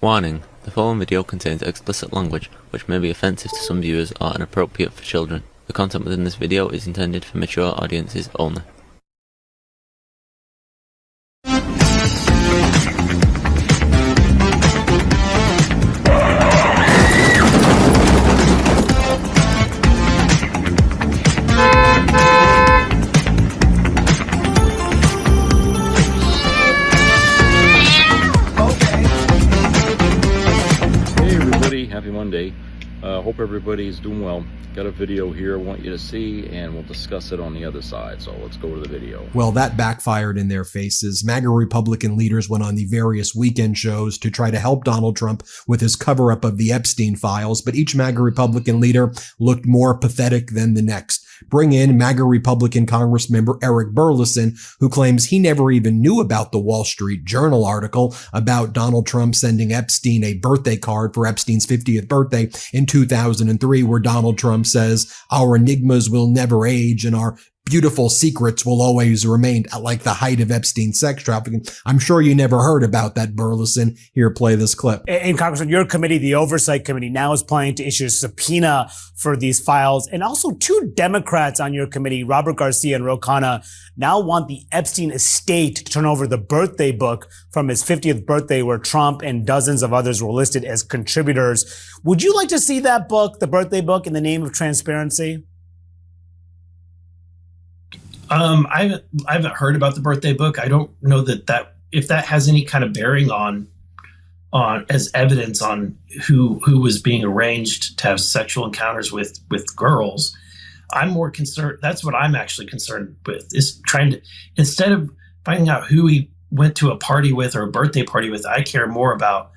Warning: the following video contains explicit language which may be offensive to some viewers or inappropriate for children. The content within this video is intended for mature audiences only. Happy Monday. Hope everybody's doing well. Got a video here I want you to see, and we'll discuss it on the other side. So let's go to the video. Well, that backfired in their faces. MAGA Republican leaders went on the various weekend shows to try to help Donald Trump with his cover-up of the Epstein files, but each MAGA Republican leader looked more pathetic than the next. Bring in MAGA Republican Congressmember Eric Burlison, who claims he never even knew about the Wall Street Journal article about Donald Trump sending Epstein a birthday card for Epstein's 50th birthday in 2003, where Donald Trump says, "Our enigmas will never age and our beautiful secrets will always remain," at like the height of Epstein's sex trafficking. I'm sure you never heard about that, Burleson. Here, play this clip. And Congressman, your committee, the Oversight Committee, now is planning to issue a subpoena for these files. And also two Democrats on your committee, Robert Garcia and Ro Khanna, now want the Epstein estate to turn over the birthday book from his 50th birthday, where Trump and dozens of others were listed as contributors. Would you like to see that book, the birthday book, in the name of transparency? I haven't heard about the birthday book. I don't know that if that has any kind of bearing on as evidence on who was being arranged to have sexual encounters with girls. I'm more concerned. That's what I'm actually concerned with, is trying to, instead of finding out who he went to a party with or a birthday party with, I care more about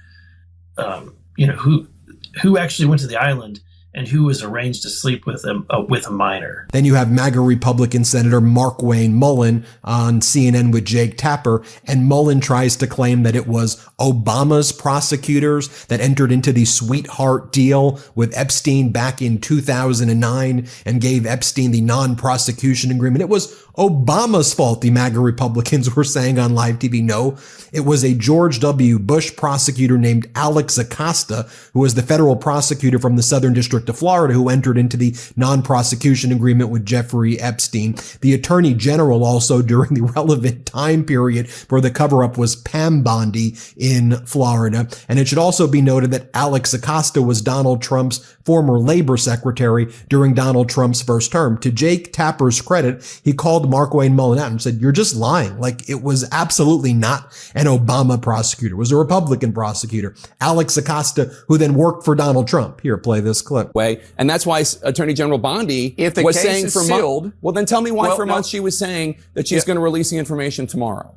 who actually went to the island and who was arranged to sleep with a minor. Then you have MAGA Republican Senator Markwayne Mullin on CNN with Jake Tapper, and Mullin tries to claim that it was Obama's prosecutors that entered into the sweetheart deal with Epstein back in 2009 and gave Epstein the non-prosecution agreement. It was Obama's fault, the MAGA Republicans were saying on live TV. No, it was a George W. Bush prosecutor named Alex Acosta, who was the federal prosecutor from the Southern District of Florida, who entered into the non-prosecution agreement with Jeffrey Epstein. The Attorney General also, during the relevant time period for the cover-up, was Pam Bondi in Florida. And it should also be noted that Alex Acosta was Donald Trump's former labor secretary during Donald Trump's first term. To Jake Tapper's credit, he called Markwayne Mullin out and said, "You're just lying. Like, it was absolutely not an Obama prosecutor. It was a Republican prosecutor, Alex Acosta, who then worked for Donald Trump." Here, play this clip. And that's why Attorney General Bondi was saying for months. Well, then tell me why for months she was saying that she's going to release the information tomorrow.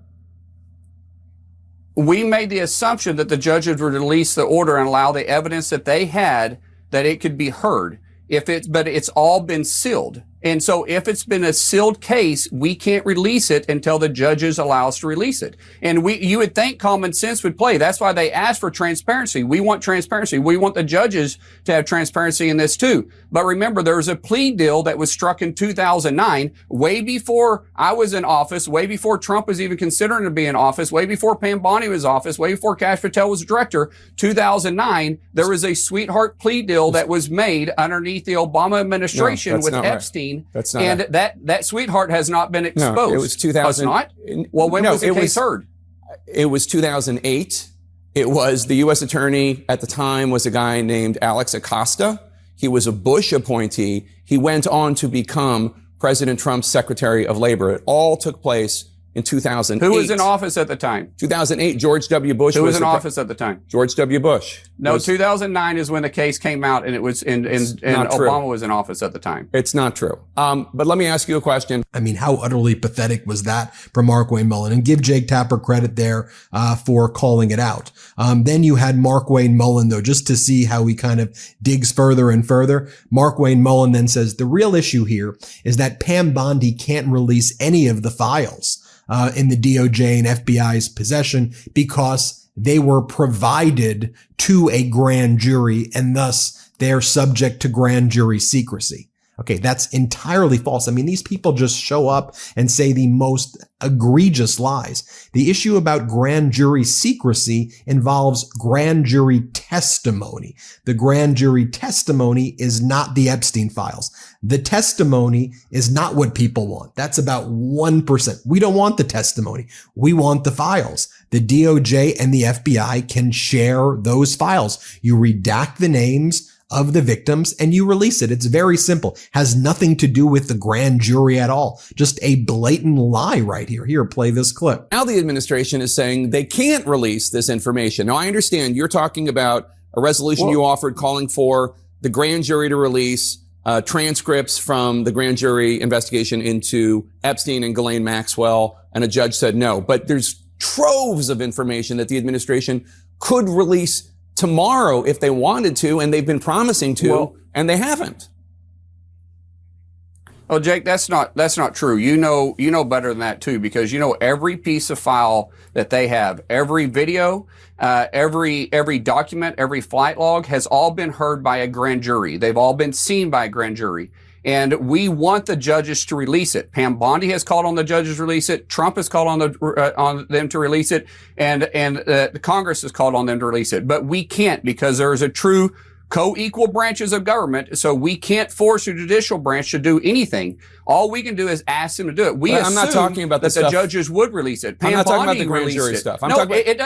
We made the assumption that the judges would release the order and allow the evidence that they had, that it could be heard. But it's all been sealed. And so if it's been a sealed case, we can't release it until the judges allow us to release it. And you would think common sense would play. That's why they asked for transparency. We want transparency. We want the judges to have transparency in this too. But remember, there was a plea deal that was struck in 2009, way before I was in office, way before Trump was even considering to be in office, way before Pam Bondi was in office, way before Kash Patel was director. 2009, there was a sweetheart plea deal that was made underneath the Obama administration with Epstein. Right. That's not and that sweetheart has not been exposed. No, it was 2000. Oh, it's not? Well, when was the case heard? It was 2008. It was the U.S. attorney at the time was a guy named Alex Acosta. He was a Bush appointee. He went on to become President Trump's Secretary of Labor. It all took place in 2008. Who was in office at the time? 2008, George W. Bush. Who was in office at the time? George W. Bush. No, 2009 is when the case came out, and it was and Obama was in office at the time. It's not true. But let me ask you a question. I mean, how utterly pathetic was that from Markwayne Mullin? And give Jake Tapper credit there for calling it out. Then you had Markwayne Mullin, though, just to see how he kind of digs further and further. Markwayne Mullin then says the real issue here is that Pam Bondi can't release any of the files in the DOJ and FBI's possession because they were provided to a grand jury, and thus they're subject to grand jury secrecy. Okay, that's entirely false. I mean, these people just show up and say the most egregious lies. The issue about grand jury secrecy involves grand jury testimony. The grand jury testimony is not the Epstein files. The testimony is not what people want. That's about 1%. We don't want the testimony. We want the files. The DOJ and the FBI can share those files. You redact the names of the victims and you release it. It's very simple. Has nothing to do with the grand jury at all. Just a blatant lie right here. Here, play this clip. Now the administration is saying they can't release this information. Now I understand you're talking about a resolution you offered calling for the grand jury to release transcripts from the grand jury investigation into Epstein and Ghislaine Maxwell, and a judge said no. But there's troves of information that the administration could release tomorrow if they wanted to, and they've been promising to, and they haven't. Oh, Jake, that's not true. You know better than that too, because you know every piece of file that they have, every video, every document, every flight log has all been heard by a grand jury. They've all been seen by a grand jury. And we want the judges to release it. Pam Bondi has called on the judges to release it. Trump has called on them to release it. And the Congress has called on them to release it. But we can't, because there is a true co-equal branches of government. So we can't force the judicial branch to do anything. All we can do is ask them to do it. We assume I'm not talking about that the judges would release it. I'm not talking about the grand jury stuff.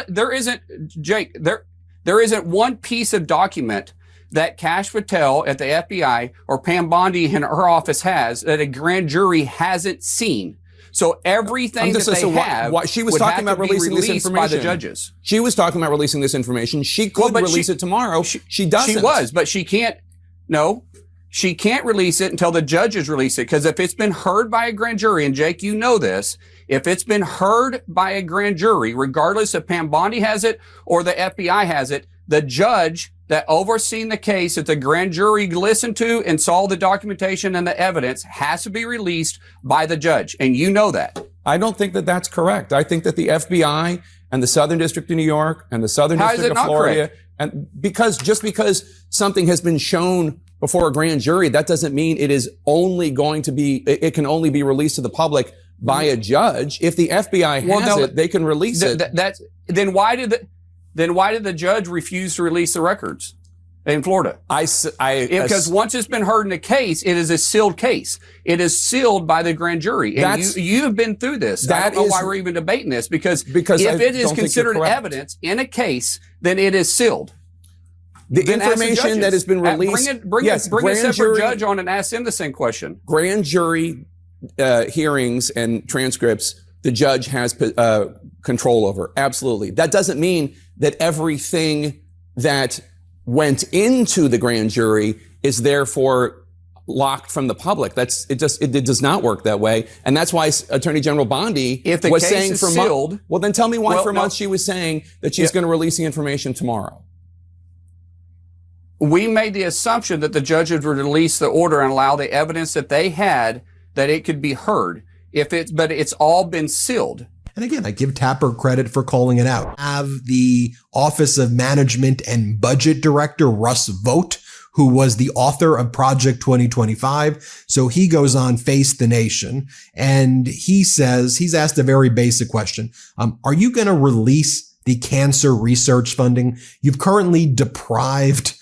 There isn't, Jake, there isn't one piece of document that Kash Patel at the FBI or Pam Bondi in her office has that a grand jury hasn't seen. So everything that they have she was talking about releasing this information by the judges. She was talking about releasing this information. She could release it tomorrow. She doesn't. She was, but she can't. No, she can't release it until the judges release it. Because if it's been heard by a grand jury, and Jake, you know this, if it's been heard by a grand jury, regardless if Pam Bondi has it or the FBI has it, the judge that overseen the case that the grand jury listened to and saw the documentation and the evidence has to be released by the judge. And you know that. I don't think that that's correct. I think that the FBI and the Southern District of New York and the Southern District of Florida, and because something has been shown before a grand jury, that doesn't mean it is only going to be, it can only be released to the public by a judge. If the FBI has it, they can release it. Then why did the judge refuse to release the records in Florida? Because once it's been heard in a case, it is a sealed case. It is sealed by the grand jury. And you have been through this. I don't know why we're even debating this, because if it is considered evidence in a case, then it is sealed. The information that has been released. Bring a separate judge on and ask them the same question. Grand jury hearings and transcripts, the judge has control over. Absolutely. That doesn't mean that everything that went into the grand jury is therefore locked from the public. It does not work that way. And that's why Attorney General Bondi was saying for months. Well, then tell me why for months she was saying that she's going to release the information tomorrow. We made the assumption that the judges would release the order and allow the evidence that they had, that it could be heard. But it's all been sealed. And again, I give Tapper credit for calling it out. Have the Office of Management and Budget Director, Russ Vought, who was the author of Project 2025. So he goes on Face the Nation and he says, he's asked a very basic question. Are you going to release the cancer research funding? You've currently deprived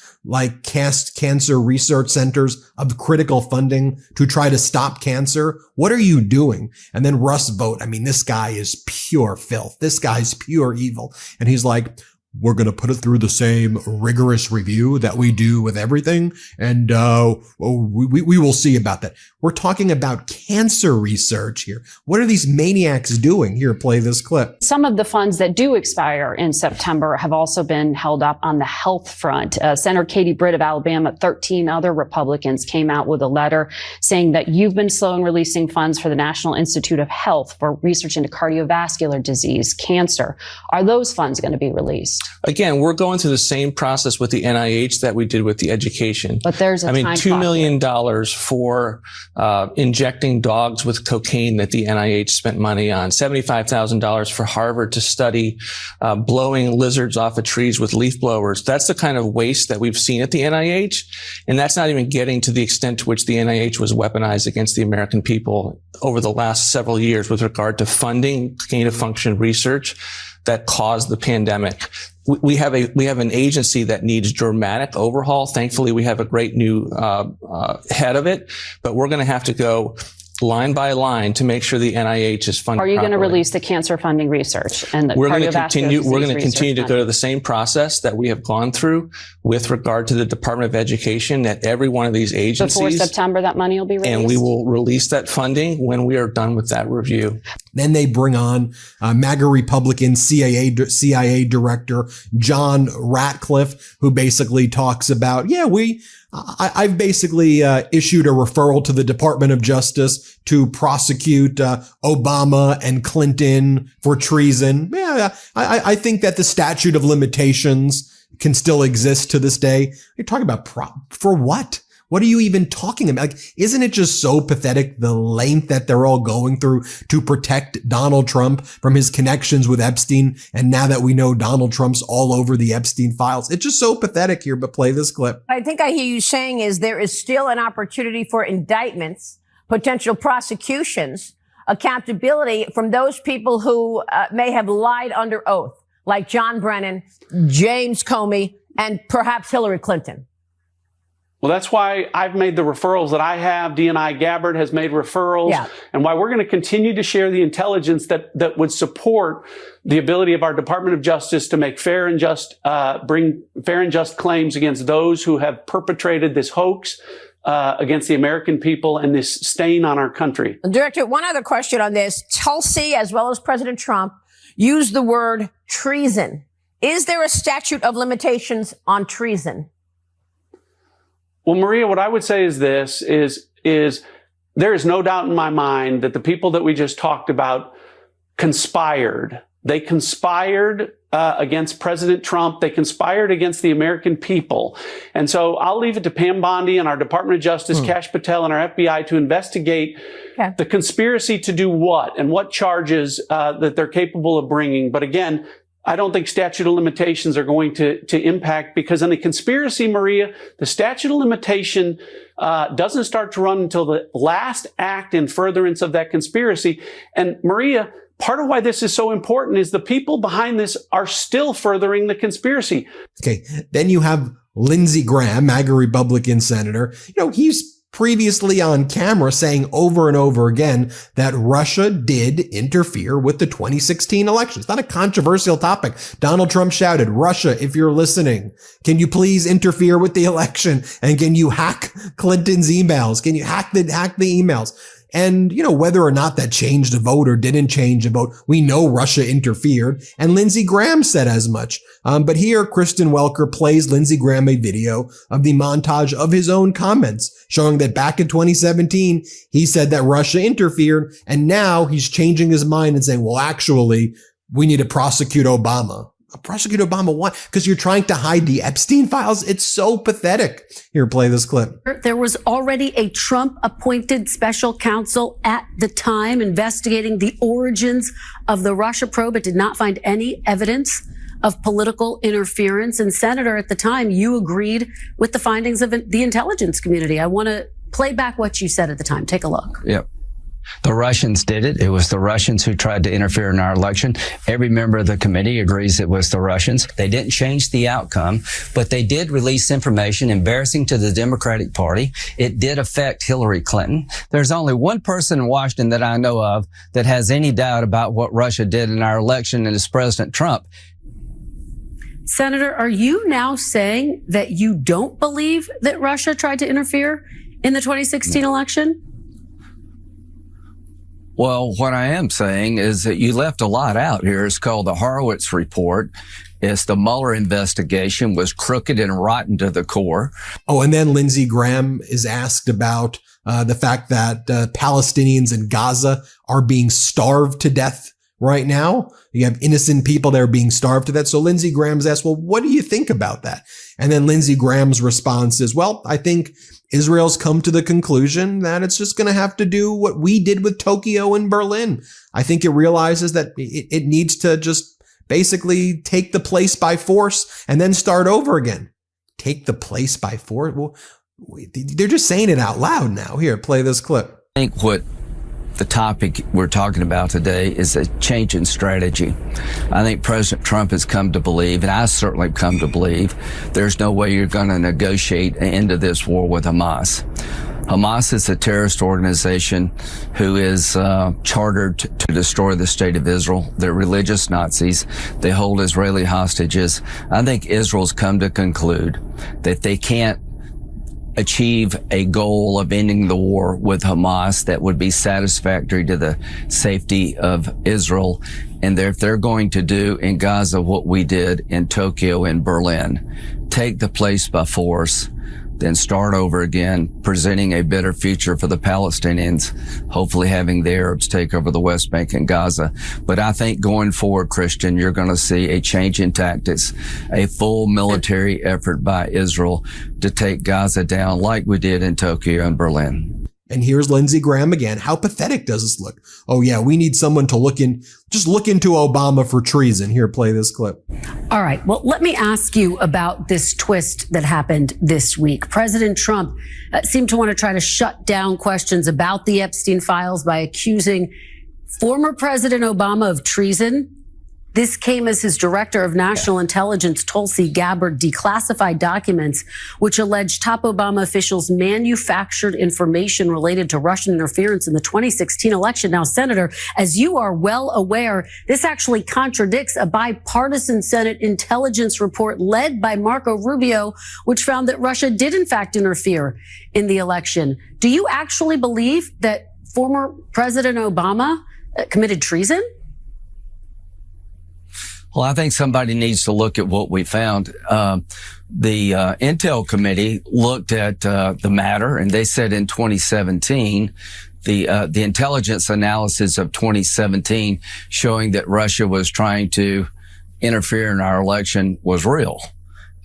cancer research centers of critical funding to try to stop cancer. What are you doing? And then Russ Vought, I mean, this guy is pure filth. This guy's pure evil. And he's like, we're going to put it through the same rigorous review that we do with everything. And we will see about that. We're talking about cancer research here. What are these maniacs doing? Here, play this clip. Some of the funds that do expire in September have also been held up on the health front. Senator Katie Britt of Alabama, 13 other Republicans came out with a letter saying that you've been slow in releasing funds for the National Institute of Health for research into cardiovascular disease, cancer. Are those funds going to be released? Again, we're going through the same process with the NIH that we did with the education. But there's a time $2 million here for injecting dogs with cocaine that the NIH spent money on. $75,000 for Harvard to study blowing lizards off of trees with leaf blowers. That's the kind of waste that we've seen at the NIH. And that's not even getting to the extent to which the NIH was weaponized against the American people over the last several years with regard to funding gain-of-function research that caused the pandemic. We have an agency that needs dramatic overhaul. Thankfully, we have a great new head of it, but we're going to have to go line by line to make sure the NIH is funded. Are you going to properly. release the cancer funding research and the We're going cardiovascular to continue. We're going to disease continue to research go to the same process that we have gone through with regard to the Department of Education at every one of these agencies. before September? That money will be released, and we will release that funding when we are done with that review. Then they bring on MAGA Republican CIA director John Ratcliffe, who basically talks about, I've basically issued a referral to the Department of Justice to prosecute Obama and Clinton for treason. Yeah, I think that the statute of limitations can still exist to this day. You're talking about for what? What are you even talking about? Like, isn't it just so pathetic, the length that they're all going through to protect Donald Trump from his connections with Epstein? And now that we know Donald Trump's all over the Epstein files, it's just so pathetic here, but play this clip. I think I hear you saying is there is still an opportunity for indictments, potential prosecutions, accountability from those people who may have lied under oath, like John Brennan, James Comey, and perhaps Hillary Clinton. Well, that's why I've made the referrals that I have. D&I Gabbard has made referrals, and why we're going to continue to share the intelligence that would support the ability of our Department of Justice to make bring fair and just claims against those who have perpetrated this hoax against the American people and this stain on our country. Director, one other question on this. Tulsi, as well as President Trump, used the word treason. Is there a statute of limitations on treason? Well, Maria, what I would say is this, is there is no doubt in my mind that the people that we just talked about conspired. They conspired against President Trump. They conspired against the American people. And so I'll leave it to Pam Bondi and our Department of Justice, Kash Patel and our FBI to investigate the conspiracy to do what and what charges that they're capable of bringing. But again, I don't think statute of limitations are going to impact, because in a conspiracy, Maria, the statute of limitation doesn't start to run until the last act in furtherance of that conspiracy. And Maria, part of why this is so important is the people behind this are still furthering the conspiracy. Okay. Then you have Lindsey Graham, MAGA Republican senator. He's previously on camera saying over and over again that Russia did interfere with the 2016 election. It's not a controversial topic. Donald Trump shouted, "Russia, if you're listening, can you please interfere with the election? And can you hack Clinton's emails? Can you hack the emails?" And, whether or not that changed a vote or didn't change a vote, we know Russia interfered. And Lindsey Graham said as much. But here, Kristen Welker plays Lindsey Graham a video of the montage of his own comments, showing that back in 2017, he said that Russia interfered. And now he's changing his mind and saying, well, actually, we need to prosecute Obama. Prosecute Obama? Why? Because you're trying to hide the Epstein files? It's so pathetic. Here, play this clip. There was already a Trump-appointed special counsel at the time investigating the origins of the Russia probe. It did not find any evidence of political interference. And Senator, at the time, you agreed with the findings of the intelligence community. I want to play back what you said at the time. Take a look. Yep. The Russians did it. It was the Russians who tried to interfere in our election. Every member of the committee agrees it was the Russians. They didn't change the outcome, but they did release information embarrassing to the Democratic Party. It did affect Hillary Clinton. There's only one person in Washington that I know of that has any doubt about what Russia did in our election, and it's President Trump. Senator, are you now saying that you don't believe that Russia tried to interfere in the 2016 election? Well, what I am saying is that you left a lot out here. It's called the Horowitz Report. It's the Mueller investigation was crooked and rotten to the core. Oh, and then Lindsey Graham is asked about the fact that Palestinians in Gaza are being starved to death right now. You have innocent people that are being starved to death. So Lindsey Graham's asked, well, what do you think about that? And then Lindsey Graham's response is, well, I think Israel's come to the conclusion that it's just going to have to do what we did with Tokyo and Berlin. I think it realizes that it needs to just basically take the place by force and then start over again. Take the place by force? Well, they're just saying it out loud now. Here, play this clip. I think what the topic we're talking about today is a change in strategy. I think President Trump has come to believe, and I certainly have come to believe, there's no way you're going to negotiate an end to this war with Hamas. Hamas is a terrorist organization who is chartered to destroy the state of Israel. They're religious Nazis. They hold Israeli hostages. I think Israel's come to conclude that they can't achieve a goal of ending the war with Hamas that would be satisfactory to the safety of Israel. And if they're going to do in Gaza what we did in Tokyo and Berlin, take the place by force, then start over again, presenting a better future for the Palestinians, hopefully having the Arabs take over the West Bank and Gaza. But I think going forward, Christian, you're going to see a change in tactics, a full military effort by Israel to take Gaza down like we did in Tokyo and Berlin. And here's Lindsey Graham again. How pathetic does this look? Oh yeah, we need someone to just look into Obama for treason. Here, play this clip. All right. Well, let me ask you about this twist that happened this week. President Trump seemed to want to try to shut down questions about the Epstein files by accusing former President Obama of treason. This came as his director of national intelligence, Tulsi Gabbard, declassified documents which allege top Obama officials manufactured information related to Russian interference in the 2016 election. Now, Senator, as you are well aware, this actually contradicts a bipartisan Senate intelligence report led by Marco Rubio, which found that Russia did in fact interfere in the election. Do you actually believe that former President Obama committed treason? Well, I think somebody needs to look at what we found. The Intel Committee looked at the matter, and they said in 2017, the intelligence analysis of 2017 showing that Russia was trying to interfere in our election was real.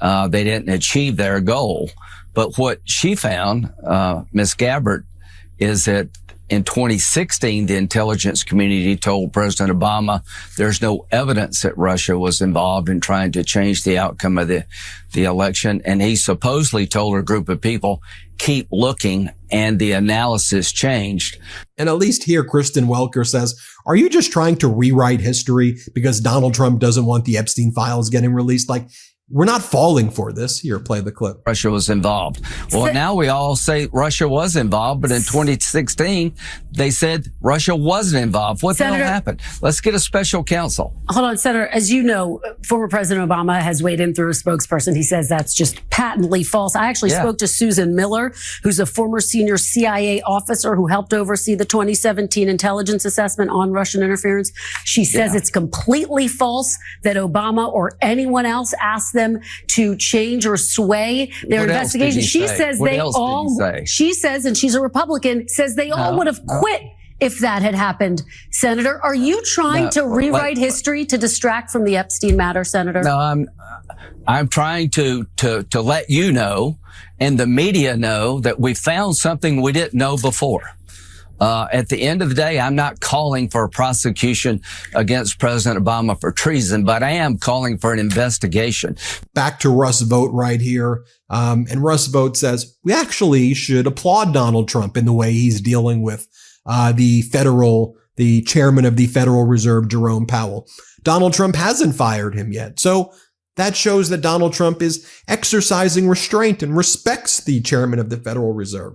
They didn't achieve their goal. But what she found, Ms. Gabbard, is that in 2016, the intelligence community told President Obama there's no evidence that Russia was involved in trying to change the outcome of the election. And he supposedly told a group of people, keep looking, and the analysis changed. And at least here, Kristen Welker says, are you just trying to rewrite history because Donald Trump doesn't want the Epstein files getting released? Like, we're not falling for this. Here, play the clip. Russia was involved. Well, now we all say Russia was involved, but in 2016, they said Russia wasn't involved. What the hell happened? Let's get a special counsel. Hold on, Senator. As you know, former President Obama has weighed in through a spokesperson. He says that's just patently false. I actually spoke to Susan Miller, who's a former senior CIA officer who helped oversee the 2017 intelligence assessment on Russian interference. She says it's completely false that Obama or anyone else asked them to change or sway their investigation. She says she says, and she's a Republican, says they all would have quit if that had happened. Senator, are you trying to rewrite history to distract from the Epstein matter, Senator? No, I'm trying to let you know and the media know that we found something we didn't know before. At the end of the day, I'm not calling for a prosecution against President Obama for treason, but I am calling for an investigation. Back to Russ Vought right here. And Russ Vought says, we actually should applaud Donald Trump in the way he's dealing with the chairman of the Federal Reserve, Jerome Powell. Donald Trump hasn't fired him yet. So that shows that Donald Trump is exercising restraint and respects the chairman of the Federal Reserve.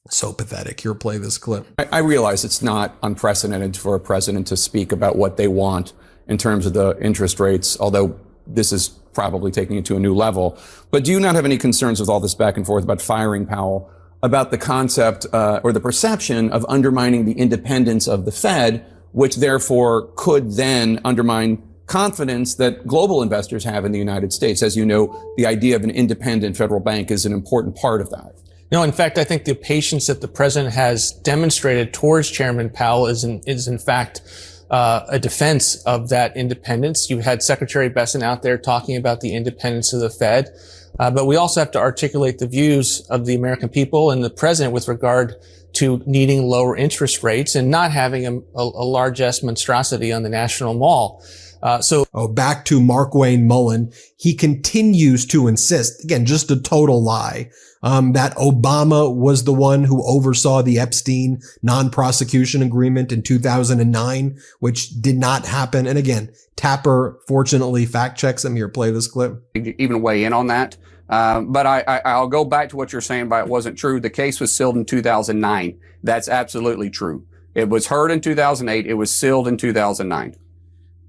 So pathetic. Here, play this clip. I realize it's not unprecedented for a president to speak about what they want in terms of the interest rates, although this is probably taking it to a new level. But do you not have any concerns with all this back and forth about firing Powell, about the concept or the perception of undermining the independence of the Fed, which therefore could then undermine confidence that global investors have in the United States? As you know, the idea of an independent federal bank is an important part of that. No, in fact, I think the patience that the president has demonstrated towards Chairman Powell is in fact a defense of that independence. You had Secretary Besson out there talking about the independence of the Fed. But we also have to articulate the views of the American people and the president with regard to needing lower interest rates and not having a largesse monstrosity on the National Mall. Back to Markwayne Mullin. He continues to insist, again, just a total lie, that Obama was the one who oversaw the Epstein non-prosecution agreement in 2009, which did not happen. And again, Tapper fortunately fact checks him. Here, play this clip. Even weigh in on that. But I'll go back to what you're saying about it wasn't true. The case was sealed in 2009. That's absolutely true. It was heard in 2008. It was sealed in 2009.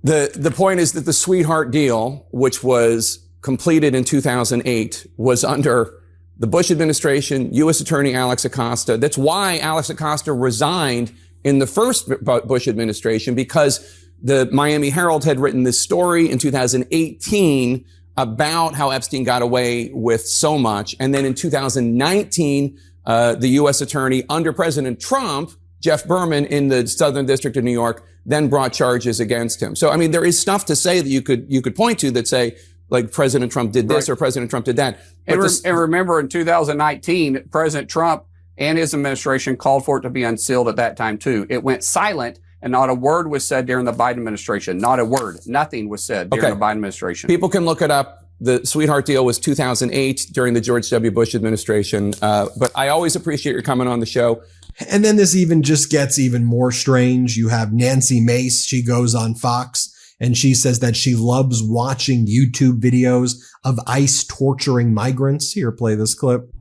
The point is that the sweetheart deal, which was completed in 2008, was under the Bush administration, U.S. Attorney Alex Acosta. That's why Alex Acosta resigned in the first Bush administration, because the Miami Herald had written this story in 2018 about how Epstein got away with so much. And then in 2019, the U.S. attorney under President Trump, Jeff Berman in the Southern District of New York, then brought charges against him. So, I mean, there is stuff to say that you could point to that say, like, President Trump did this, right, or President Trump did that. And remember, in 2019, President Trump and his administration called for it to be unsealed at that time, too. It went silent, and not a word was said during the Biden administration. Not a word. Nothing was said during the Biden administration. People can look it up. The sweetheart deal was 2008 during the George W. Bush administration. But I always appreciate your coming on the show. And then this even just gets even more strange. You have Nancy Mace. She goes on Fox and she says that she loves watching YouTube videos of ICE torturing migrants. Here, play this clip.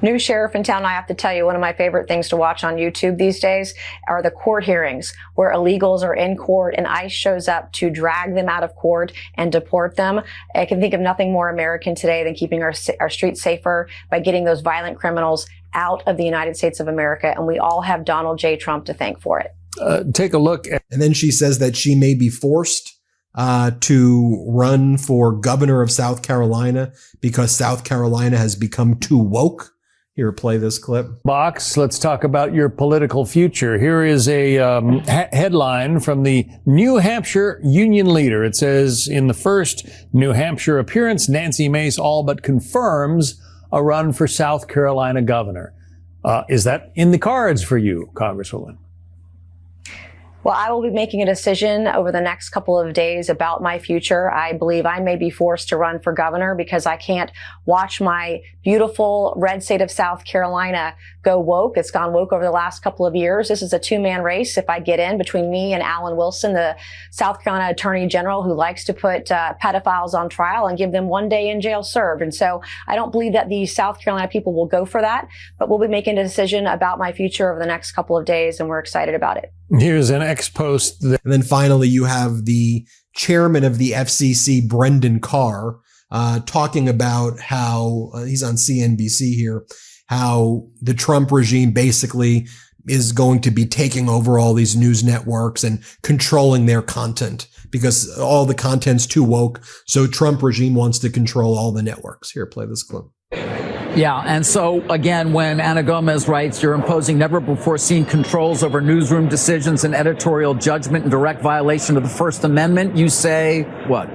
New sheriff in town, I have to tell you, one of my favorite things to watch on YouTube these days are the court hearings where illegals are in court and ICE shows up to drag them out of court and deport them. I can think of nothing more American today than keeping our streets safer by getting those violent criminals out of the United States of America. And we all have Donald J. Trump to thank for it. Take a look. And then she says that she may be forced to run for governor of South Carolina because South Carolina has become too woke. Here, play this clip. Box, let's talk about your political future. Here is a headline from the New Hampshire Union Leader. It says, in the first New Hampshire appearance, Nancy Mace all but confirms a run for South Carolina governor. Is that in the cards for you, Congresswoman? Well, I will be making a decision over the next couple of days about my future. I believe I may be forced to run for governor because I can't watch my beautiful red state of South Carolina go woke. It's gone woke over the last couple of years. This is a two-man race if I get in between me and Alan Wilson, the South Carolina Attorney General, who likes to put pedophiles on trial and give them 1 day in jail served. And so I don't believe that the South Carolina people will go for that, but we'll be making a decision about my future over the next couple of days, and we're excited about it. Here's an ex-post. And then finally, you have the chairman of the FCC, Brendan Carr, talking about how he's on CNBC here, how the Trump regime basically is going to be taking over all these news networks and controlling their content because all the content's too woke. So Trump regime wants to control all the networks. Here, play this clip. Yeah, and so, again, when Ana Gomez writes, you're imposing never-before-seen controls over newsroom decisions and editorial judgment in direct violation of the First Amendment, you say what?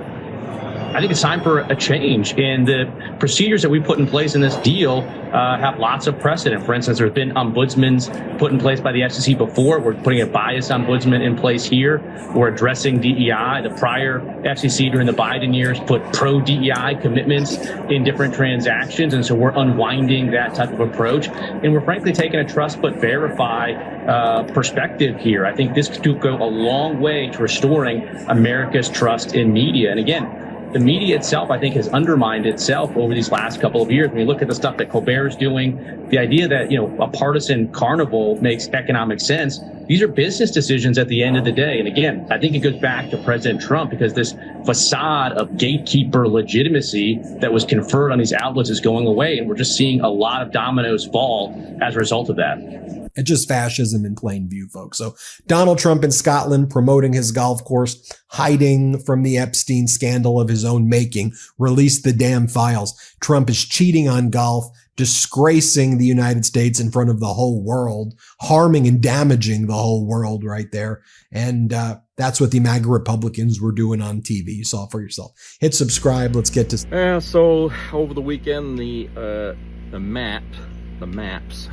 I think it's time for a change, and the procedures that we put in place in this deal have lots of precedent. For instance, there's been ombudsmans put in place by the FCC before. We're putting a biased ombudsman in place here. We're addressing DEI. The prior FCC during the Biden years put pro-DEI commitments in different transactions, and so we're unwinding that type of approach. And we're frankly taking a trust but verify perspective here. I think this could go a long way to restoring America's trust in media. And again, the media itself, I think, has undermined itself over these last couple of years. When you look at the stuff that Colbert is doing, the idea that, a partisan carnival makes economic sense, these are business decisions at the end of the day. And again, I think it goes back to President Trump because this facade of gatekeeper legitimacy that was conferred on these outlets is going away. And we're just seeing a lot of dominoes fall as a result of that. It's just fascism in plain view, folks. So Donald Trump in Scotland promoting his golf course, hiding from the Epstein scandal of his own making, released the damn files. Trump is cheating on golf, disgracing the United States in front of the whole world, harming and damaging the whole world right there. And that's what the MAGA Republicans were doing on TV. You saw it for yourself. Hit subscribe. Let's get to... So over the weekend, the maps,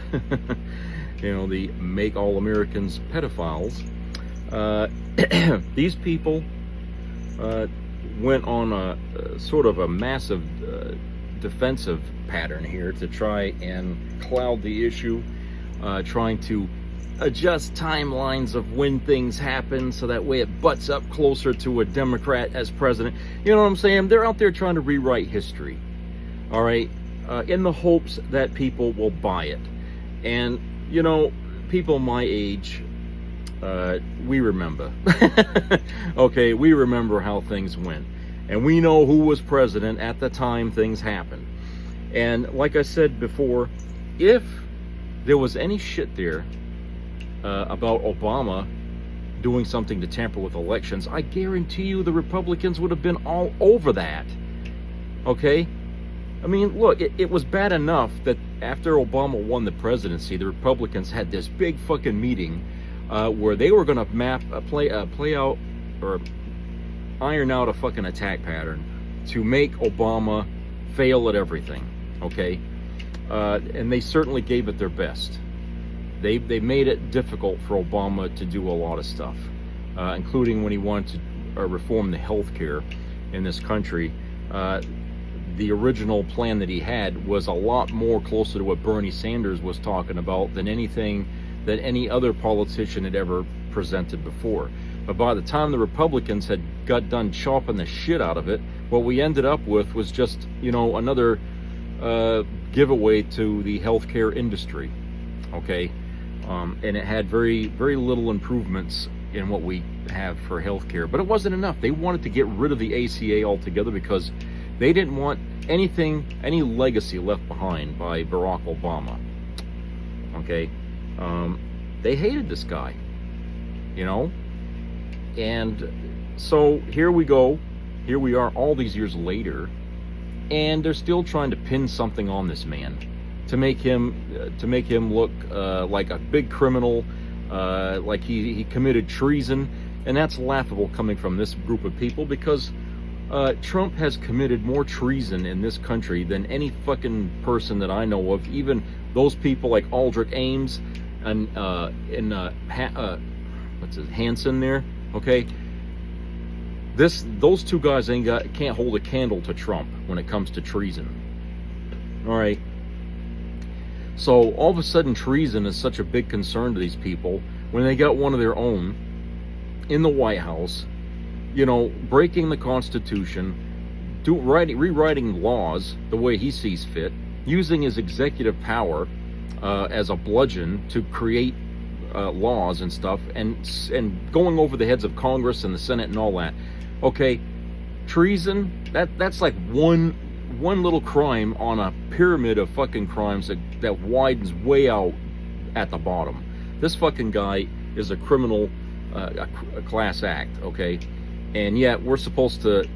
you know, the Make All Americans pedophiles, these people went on a sort of a massive defensive pattern here to try and cloud the issue, trying to adjust timelines of when things happen so that way it butts up closer to a Democrat as president. You know what I'm saying? They're out there trying to rewrite history, all right, in the hopes that people will buy it. And, you know, people my age, we remember. Okay, we remember how things went. And we know who was president at the time things happened. And like I said before, if there was any shit there about Obama doing something to tamper with elections, I guarantee you the Republicans would have been all over that. Okay? I mean, look, it was bad enough that after Obama won the presidency, the Republicans had this big fucking meeting where they were going to play out or iron out a fucking attack pattern to make Obama fail at everything, okay? And they certainly gave it their best. They made it difficult for Obama to do a lot of stuff, including when he wanted to reform the health care in this country. The original plan that he had was a lot more closer to what Bernie Sanders was talking about than anything that any other politician had ever presented before. But by the time the Republicans had got done chopping the shit out of it, what we ended up with was just, you know, another giveaway to the healthcare industry, okay? And it had very, very little improvements in what we have for healthcare. But it wasn't enough. They wanted to get rid of the ACA altogether because they didn't want any legacy left behind by Barack Obama, okay? They hated this guy, you know? And so here we go, here we are all these years later, and they're still trying to pin something on this man to make him look like a big criminal, like he committed treason. And that's laughable coming from this group of people, because Trump has committed more treason in this country than any fucking person that I know of, even those people like Aldrich Ames and Hansen there. Okay, those two guys can't hold a candle to Trump when it comes to treason. All right. So all of a sudden, treason is such a big concern to these people when they got one of their own in the White House, you know, breaking the Constitution, rewriting laws the way he sees fit, using his executive power as a bludgeon to create laws and stuff, and going over the heads of Congress and the Senate and all that. Okay, treason, that's like one little crime on a pyramid of fucking crimes that widens way out at the bottom. This fucking guy is a criminal, a class act, okay? And yet we're supposed to,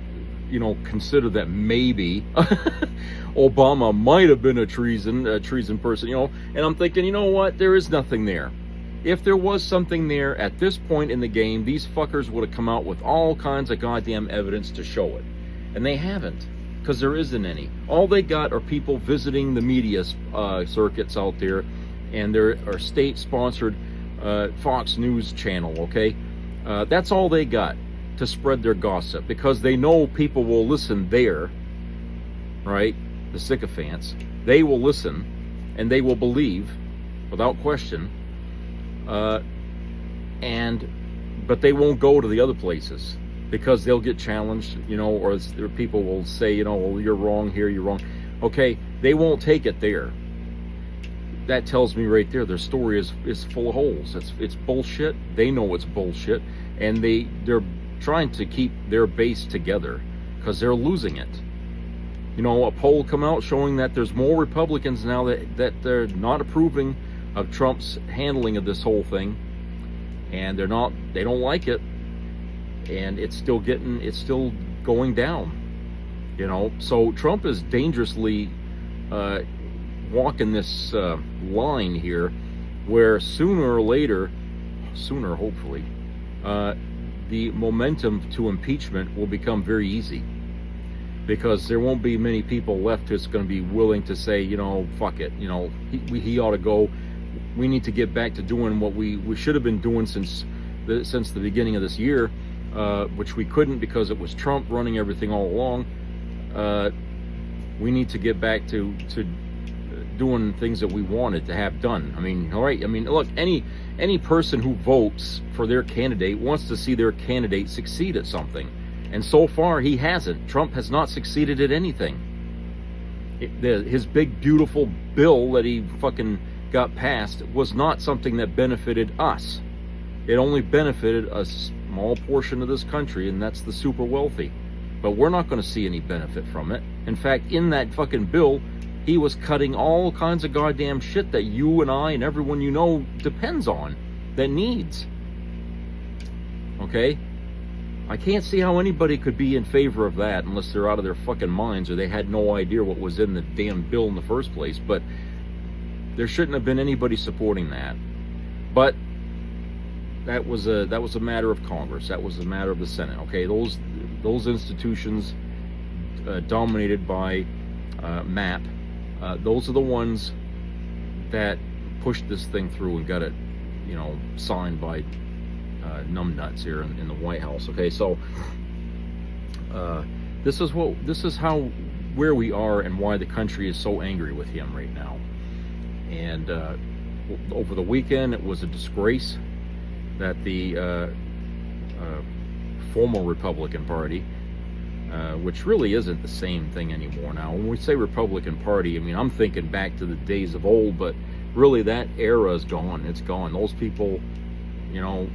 you know, consider that maybe Obama might have been a treason person, you know? And I'm thinking, you know what? There is nothing there. If there was something there at this point in the game, these fuckers would have come out with all kinds of goddamn evidence to show it. And they haven't, because there isn't any. All they got are people visiting the media circuits out there, and there are state-sponsored Fox News channel, okay? That's all they got to spread their gossip, because they know people will listen there, right? The sycophants. They will listen, and they will believe, without question, but they won't go to the other places because they'll get challenged, you know, or people will say, you know, well, you're wrong here, you're wrong. Okay, they won't take it there. That tells me right there their story is full of holes. It's bullshit. They know it's bullshit, and they're trying to keep their base together because they're losing it. You know, a poll come out showing that there's more Republicans now that they're not approving of Trump's handling of this whole thing, and they don't like it, and it's still going down, you know. So Trump is dangerously walking this line here, where sooner hopefully, the momentum to impeachment will become very easy, because there won't be many people left who's going to be willing to say, you know, fuck it, you know, he ought to go. We need to get back to doing what we should have been doing since the beginning of this year, which we couldn't because it was Trump running everything all along. We need to get back to doing things that we wanted to have done. I mean, all right. I mean, look, any person who votes for their candidate wants to see their candidate succeed at something. And so far, he hasn't. Trump has not succeeded at anything. His big, beautiful bill that he fucking got passed was not something that benefited us. It only benefited a small portion of this country, and that's the super wealthy. But we're not going to see any benefit from it. In fact, in that fucking bill, he was cutting all kinds of goddamn shit that you and I and everyone you know depends on, that needs. Okay? I can't see how anybody could be in favor of that unless they're out of their fucking minds or they had no idea what was in the damn bill in the first place. But there shouldn't have been anybody supporting that. But that was a matter of Congress. That was a matter of the Senate. Okay, those institutions dominated by MAP, those are the ones that pushed this thing through and got it, you know, signed by numbnuts here in the White House. Okay, so this is where we are and why the country is so angry with him right now. And over the weekend, it was a disgrace that the former Republican Party, which really isn't the same thing anymore now. When we say Republican Party, I mean, I'm thinking back to the days of old, but really that era is gone. It's gone. Those people, you know,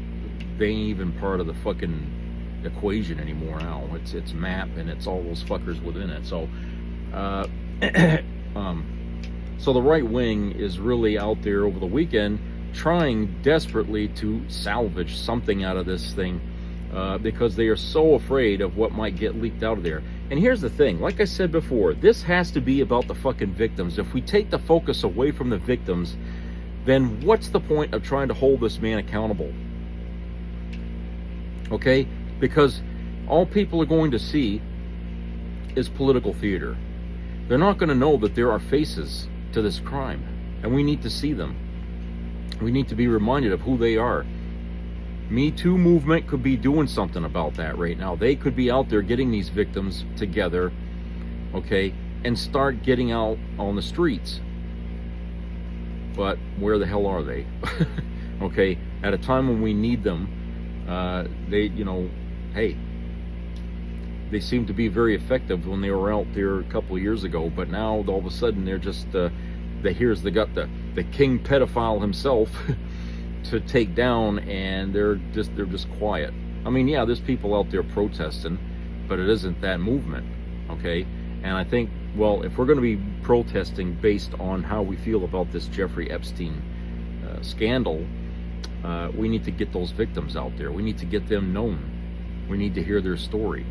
they ain't even part of the fucking equation anymore now. It's MAP and it's all those fuckers within it. So, so the right wing is really out there over the weekend trying desperately to salvage something out of this thing, because they are so afraid of what might get leaked out of there. And here's the thing, like I said before, this has to be about the fucking victims. If we take the focus away from the victims, then what's the point of trying to hold this man accountable? Okay? Because all people are going to see is political theater. They're not going to know that there are faces to this crime, and we need to see them. We need to be reminded of who they are. Me Too movement could be doing something about that right now. They could be out there getting these victims together, okay, and start getting out on the streets. But where the hell are they? Okay, at a time when we need them, they, you know, hey, they seemed to be very effective when they were out there a couple of years ago, but now all of a sudden they're just, they got the king pedophile himself to take down, and they're just quiet. I mean, yeah, there's people out there protesting, but it isn't that movement, okay? And I think, well, if we're going to be protesting based on how we feel about this Jeffrey Epstein scandal, we need to get those victims out there. We need to get them known. We need to hear their story,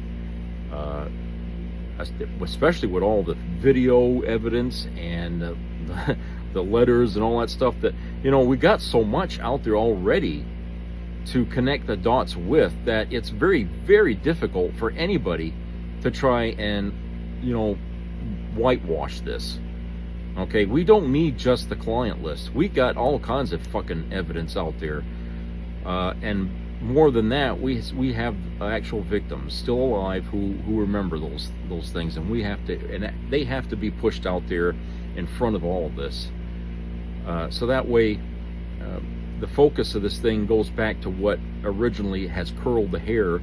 especially with all the video evidence and the letters and all that stuff that, you know, we got so much out there already to connect the dots with, that it's very, very difficult for anybody to try and, you know, whitewash this. Okay, we don't need just the client list. We got all kinds of fucking evidence out there, and more than that, we have actual victims still alive who remember those things, and we have to, and they have to be pushed out there in front of all of this, so that way the focus of this thing goes back to what originally has curled the hair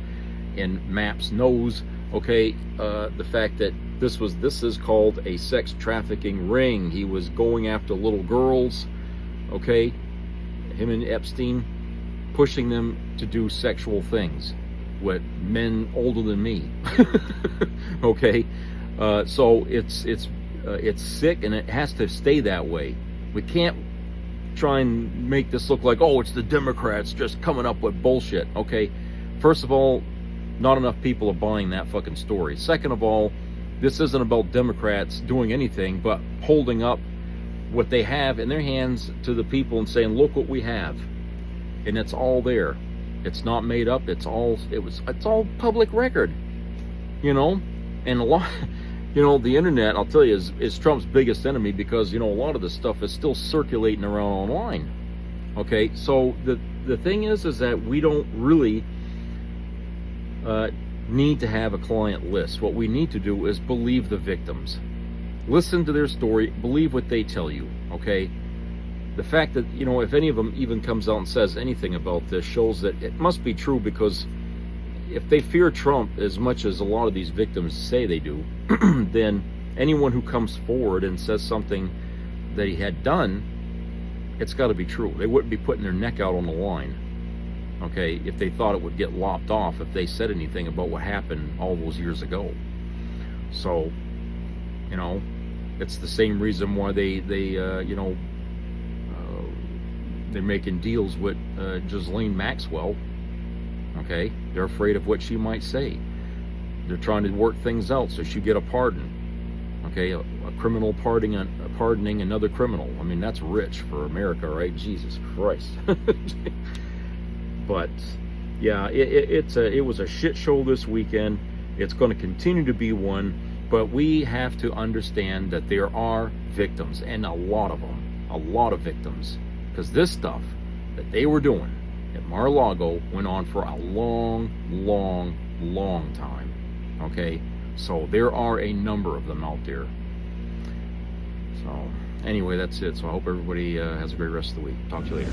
in MAP's nose. Okay, the fact that this is called a sex trafficking ring. He was going after little girls, okay, him and Epstein, pushing them to do sexual things with men older than me. Okay, so it's sick, and it has to stay that way. We can't try and make this look like, oh, it's the Democrats just coming up with bullshit. Okay, first of all, not enough people are buying that fucking story. Second of all, this isn't about Democrats doing anything but holding up what they have in their hands to the people and saying, look what we have. And it's all there. It's not made up. It's all public record. You know? And a lot, you know, the internet, I'll tell you, is Trump's biggest enemy, because, you know, a lot of this stuff is still circulating around online. Okay, so the thing is that we don't really need to have a client list. What we need to do is believe the victims. Listen to their story, believe what they tell you, okay? The fact that, you know, if any of them even comes out and says anything about this shows that it must be true, because if they fear Trump as much as a lot of these victims say they do, then anyone who comes forward and says something that he had done, it's got to be true. They wouldn't be putting their neck out on the line, okay, if they thought it would get lopped off if they said anything about what happened all those years ago. So, you know, it's the same reason why they're making deals with Ghislaine Maxwell. Okay, they're afraid of what she might say. They're trying to work things out so she get a pardon. Okay, a criminal pardoning another criminal. I mean, that's rich for America, right? Jesus Christ. But yeah, it was a shit show this weekend. It's going to continue to be one. But we have to understand that there are victims, and a lot of them, a lot of victims, because this stuff that they were doing at Mar-a-Lago went on for a long, long, long time. Okay, so there are a number of them out there. So anyway, that's it. So I hope everybody has a great rest of the week. Talk to you later.